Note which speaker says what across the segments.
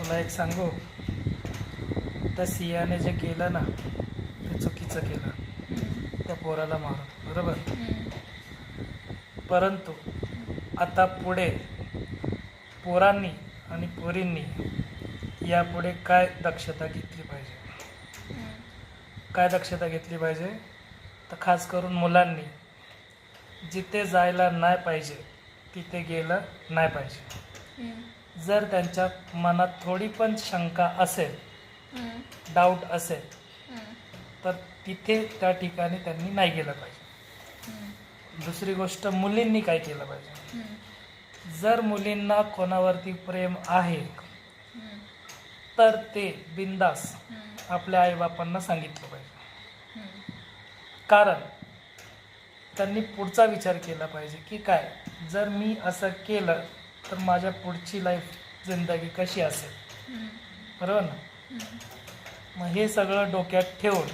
Speaker 1: तुला एक सांगू, त्या सियाने जे केलं ना ते चुकीचं केलं, त्या पोराला मारून, बरोबर. परंतु आता पुढे पोरांनी आणि पोरींनी यापुढे काय दक्षता घेतली पाहिजे, काय दक्षता घेतली पाहिजे, तर खास करून मुलांनी जिथे जायला नाही पाहिजे तिथे गेलं नाही पाहिजे. जर त्यांच्या मनात थोडी पण शंका असेल, डाऊट असेल, तर तिथे त्या ठिकाणी त्यांनी नाही गेलं पाहिजे. दुसरी गोष्ट, मुलींनी काय केलं पाहिजे, जर मुलींना कोणावरती प्रेम आहे तर ते बिंदास आपल्या आईबापांना सांगितलं पाहिजे. कारण त्यांनी पुढचा विचार केला पाहिजे की काय, जर मी असं केलं तर माझ्या पुढची लाईफ जिंदगी कशी असेल, बरोबर ना. मग हे सगळं डोक्यात ठेवून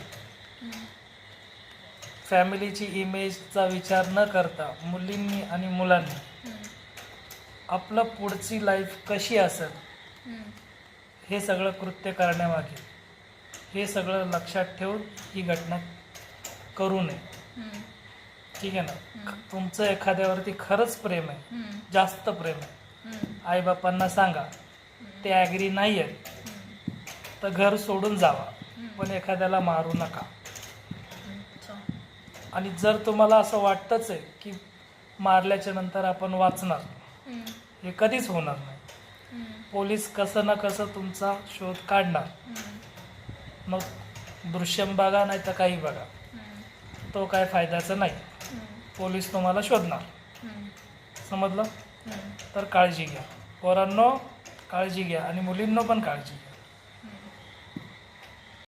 Speaker 1: फॅमिलीची इमेजचा विचार न करता मुलींनी आणि मुलांनी आपलं पुढची लाईफ कशी असेल हे सगळं कृत्य करण्यामागे हे सगळं लक्षात ठेवून ही घटना करू नये. ठीक आहे ना. तुमचं एखाद्यावरती खरंच प्रेम आहे, जास्त प्रेम आहे, आईबापांना सांगा. ते ॲग्री नाही आहेत तर घर सोडून जावा, पण एखाद्याला मारू नका. आणि जर तुम्हाला असं वाटतंच आहे की मारल्याच्या नंतर आपण वाचणार, हे कधीच होणार नाही. पोलीस कसं ना कसं तुमचा शोध काढणार. मग दृश्यम बघा नाही तर काही बघा, तो काय फायद्याचा नाही. पोलीस तुम्हाला शोधणार. समजलं. तर काळजी घ्या पोरांनो, काळजी घ्या आणि मुलींनो पण काळजी घ्या.